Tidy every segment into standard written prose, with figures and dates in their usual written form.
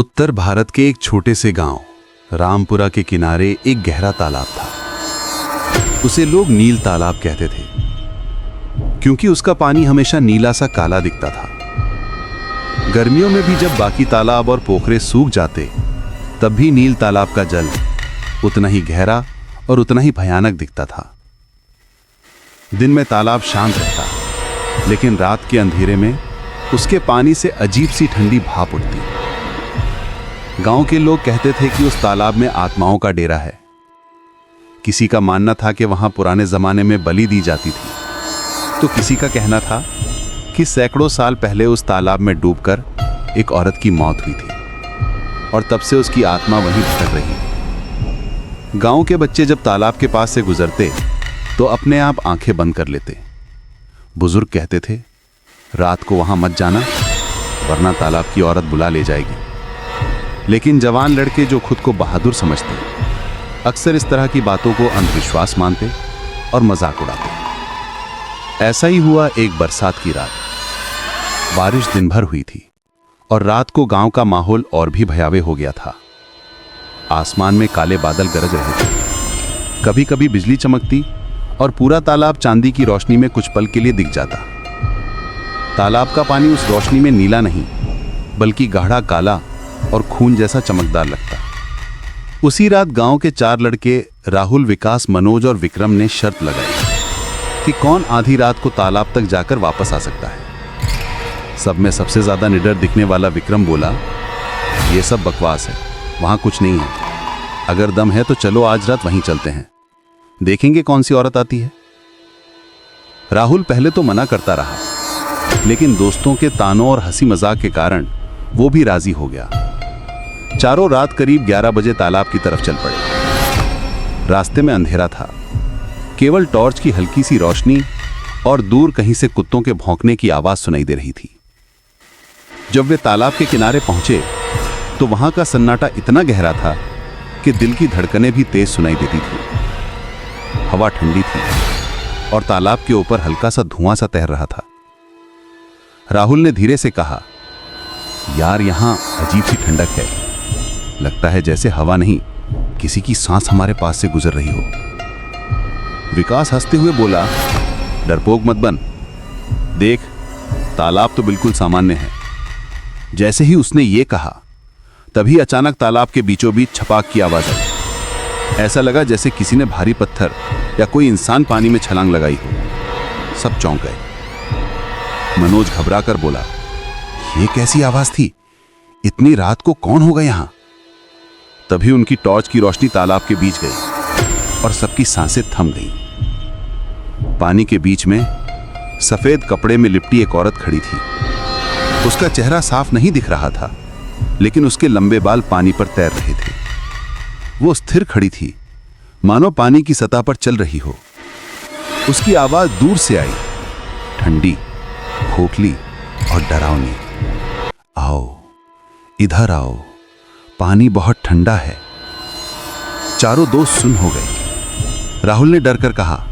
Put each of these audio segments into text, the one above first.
उत्तर भारत के एक छोटे से गांव रामपुरा के किनारे एक गहरा तालाब था। उसे लोग नील तालाब कहते थे क्योंकि उसका पानी हमेशा नीला सा काला दिखता था। गर्मियों में भी जब बाकी तालाब और पोखरे सूख जाते तब भी नील तालाब का जल उतना ही गहरा और उतना ही भयानक दिखता था। दिन में तालाब शांत रहता, लेकिन रात के अंधेरे में उसके पानी से अजीब सी ठंडी भाप उठती। गांव के लोग कहते थे कि उस तालाब में आत्माओं का डेरा है। किसी का मानना था कि वहां पुराने जमाने में बलि दी जाती थी, तो किसी का कहना था कि सैकड़ों साल पहले उस तालाब में डूबकर एक औरत की मौत हुई थी और तब से उसकी आत्मा वहीं भटक रही। गांव के बच्चे जब तालाब के पास से गुजरते तो अपने आप आंखें बंद कर लेते। बुजुर्ग कहते थे, रात को वहां मत जाना वरना तालाब की औरत बुला ले जाएगी। लेकिन जवान लड़के जो खुद को बहादुर समझते अक्सर इस तरह की बातों को अंधविश्वास मानते और मजाक उड़ाते। ऐसा ही हुआ एक बरसात की रात। बारिश दिन भर हुई थी और रात को गांव का माहौल और भी भयावह हो गया था। आसमान में काले बादल गरज रहे थे, कभी कभी बिजली चमकती और पूरा तालाब चांदी की रोशनी में कुछ पल के लिए दिख जाता। तालाब का पानी उस रोशनी में नीला नहीं बल्कि गाढ़ा काला और खून जैसा चमकदार लगता। उसी रात गांव के 4 लड़के राहुल, विकास, मनोज और विक्रम ने शर्त लगाई कि कौन आधी रात को तालाब तक जाकर वापस आ सकता है। सब में सबसे ज्यादा निडर दिखने वाला विक्रम बोला, यह सब बकवास है, वहां कुछ नहीं है। अगर दम है तो चलो आज रात वहीं चलते हैं, देखेंगे कौन सी औरत आती है। राहुल पहले तो मना करता रहा, लेकिन दोस्तों के तानों और हंसी मजाक के कारण वो भी राजी हो गया। चारों रात करीब 11 बजे तालाब की तरफ चल पड़े। रास्ते में अंधेरा था, केवल टॉर्च की हल्की सी रोशनी और दूर कहीं से कुत्तों के भौंकने की आवाज सुनाई दे रही थी। जब वे तालाब के किनारे पहुंचे तो वहां का सन्नाटा इतना गहरा था कि दिल की धड़कनें भी तेज सुनाई देती थी। हवा ठंडी थी और तालाब के ऊपर हल्का सा धुआं सा तैर रहा था। राहुल ने धीरे से कहा, यार यहां अजीब सी ठंडक है, लगता है जैसे हवा नहीं किसी की सांस हमारे पास से गुजर रही हो। विकास हंसते हुए बोला, डरपोक मत बन, देख तालाब तो बिल्कुल सामान्य है। जैसे ही उसने ये कहा तभी अचानक तालाब के बीचों बीच छपाक की आवाज आई। ऐसा लगा जैसे किसी ने भारी पत्थर या कोई इंसान पानी में छलांग लगाई हो। सब चौंक गए। मनोज घबरा कर बोला, ये कैसी आवाज थी? इतनी रात को कौन होगा यहां? तभी उनकी टॉर्च की रोशनी तालाब के बीच गई और सबकी सांसें थम गईं। पानी के बीच में सफेद कपड़े में लिपटी एक औरत खड़ी थी। उसका चेहरा साफ नहीं दिख रहा था, लेकिन उसके लंबे बाल पानी पर तैर रहे थे। वो स्थिर खड़ी थी, मानो पानी की सतह पर चल रही हो। उसकी आवाज दूर से आई, ठंडी, खोखली और डरावनी। आओ, इधर आओ, पानी बहुत ठंडा है। चारों दोस्त सुन हो गए। राहुल ने डर कर कहा,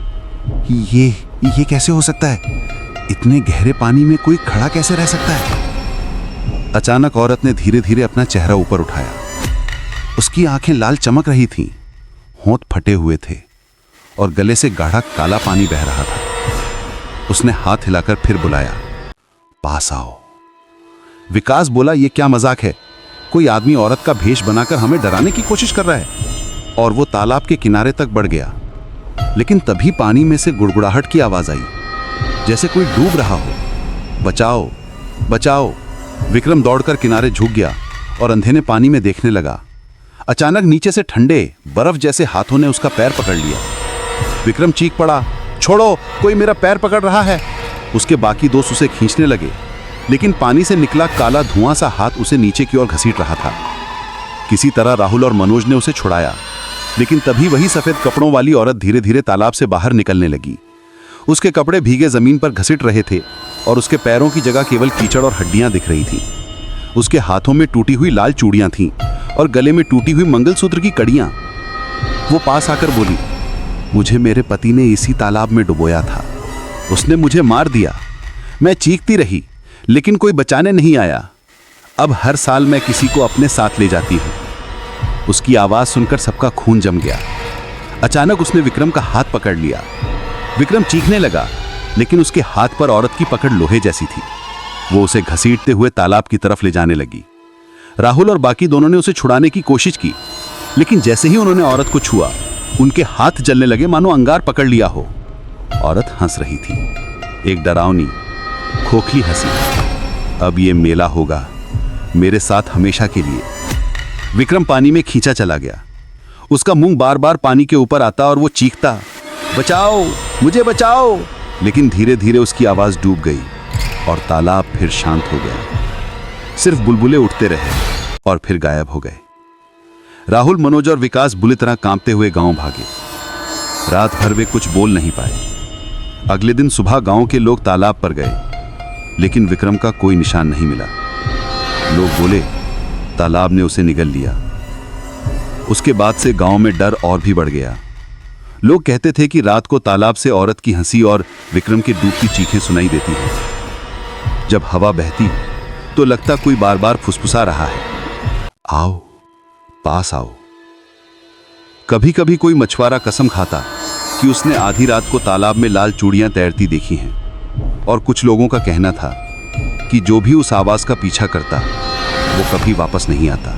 ये कैसे हो सकता है? इतने गहरे पानी में कोई खड़ा कैसे रह सकता है? अचानक औरत ने धीरे धीरे अपना चेहरा ऊपर उठाया। उसकी आंखें लाल चमक रही थीं, होंठ फटे हुए थे और गले से गाढ़ा काला पानी बह रहा था। उसने हाथ हिलाकर फिर बुलाया, पास आओ। विकास बोला, ये क्या मजाक है? कोई आदमी औरत का भेष बनाकर हमें डराने की कोशिश कर रहा है। और वो तालाब के किनारे तक बढ़ गया, लेकिन तभी पानी में से गुड़गुड़ाहट की आवाज आई, जैसे कोई डूब रहा हो। बचाओ, बचाओ। विक्रम दौड़कर किनारे झुक गया और अंधेरे पानी में देखने लगा। अचानक नीचे से ठंडे बर्फ जैसे हाथों ने उसका पैर पकड़ लिया। विक्रम चीख पड़ा, छोड़ो, कोई मेरा पैर पकड़ रहा है। उसके बाकी दोस्त उसे खींचने लगे, लेकिन पानी से निकला काला धुआं सा हाथ उसे नीचे की ओर घसीट रहा था। किसी तरह राहुल और मनोज ने उसे छुड़ाया, लेकिन तभी वही सफेद कपड़ों वाली औरत धीरे धीरे तालाब से बाहर निकलने लगी। उसके कपड़े भीगे जमीन पर घसीट रहे थे और उसके पैरों की जगह केवल कीचड़ और हड्डियां दिख रही थीं। उसके हाथों में टूटी हुई लाल चूड़ियां थीं और गले में टूटी हुई मंगलसूत्र की कड़ियां। वो पास आकर बोली, मुझे मेरे पति ने इसी तालाब में डुबोया था, उसने मुझे मार दिया। मैं चीखती रही, लेकिन कोई बचाने नहीं आया। अब हर साल मैं किसी को अपने साथ ले जाती हूँ। उसकी आवाज सुनकर सबका खून जम गया। अचानक उसने विक्रम का हाथ पकड़ लिया। विक्रम चीखने लगा, लेकिन उसके हाथ पर औरत की पकड़ लोहे जैसी थी। वो उसे घसीटते हुए तालाब की तरफ ले जाने लगी। राहुल और बाकी दोनों ने उसे छुड़ाने की कोशिश की, लेकिन जैसे ही उन्होंने औरत को छुआ, उनके हाथ जलने लगे मानो अंगार पकड़ लिया हो। औरत हंस रही थी, एक डरावनी, खोखली हंसी। अब ये मेला होगा मेरे साथ हमेशा के लिए। विक्रम पानी में खींचा चला गया। उसका मुंह बार बार पानी के ऊपर आता और वो चीखता, बचाओ, मुझे बचाओ। लेकिन धीरे धीरे उसकी आवाज डूब गई और तालाब फिर शांत हो गया। सिर्फ बुलबुले उठते रहे और फिर गायब हो गए। राहुल, मनोज और विकास बुरी तरह कांपते हुए गांव भागे। रात भर वे कुछ बोल नहीं पाए। अगले दिन सुबह गांव के लोग तालाब पर गए, लेकिन विक्रम का कोई निशान नहीं मिला। लोग बोले, तालाब ने उसे निगल लिया। उसके बाद से गांव में डर और भी बढ़ गया। लोग कहते थे कि रात को तालाब से औरत की हंसी और विक्रम की डूबती चीखें सुनाई देती हैं। जब हवा बहती तो लगता कोई बार बार फुसफुसा रहा है, आओ, पास आओ। कभी कभी कोई मछुआरा कसम खाता कि उसने आधी रात को तालाब में लाल चूड़ियां तैरती देखी हैं, और कुछ लोगों का कहना था कि जो भी उस आवाज का पीछा करता वो कभी वापस नहीं आता।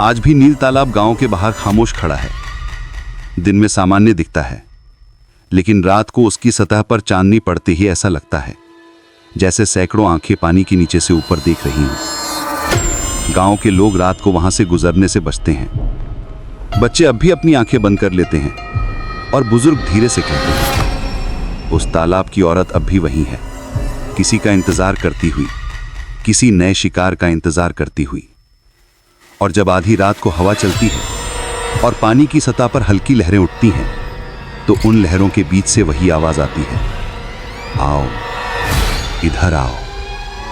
आज भी नील तालाब गांव के बाहर खामोश खड़ा है। दिन में सामान्य दिखता है, लेकिन रात को उसकी सतह पर चांदनी पड़ते ही ऐसा लगता है जैसे सैकड़ों आंखें पानी के नीचे से ऊपर देख रही हों। गांव के लोग रात को वहां से गुजरने से बचते हैं। बच्चे अब भी अपनी आंखें बंद कर लेते हैं और बुजुर्ग धीरे से कहते हैं, उस तालाब की औरत अब भी वही है, किसी का इंतजार करती हुई, किसी नए शिकार का इंतजार करती हुई। और जब आधी रात को हवा चलती है और पानी की सतह पर हल्की लहरें उठती हैं, तो उन लहरों के बीच से वही आवाज आती है, आओ, इधर आओ।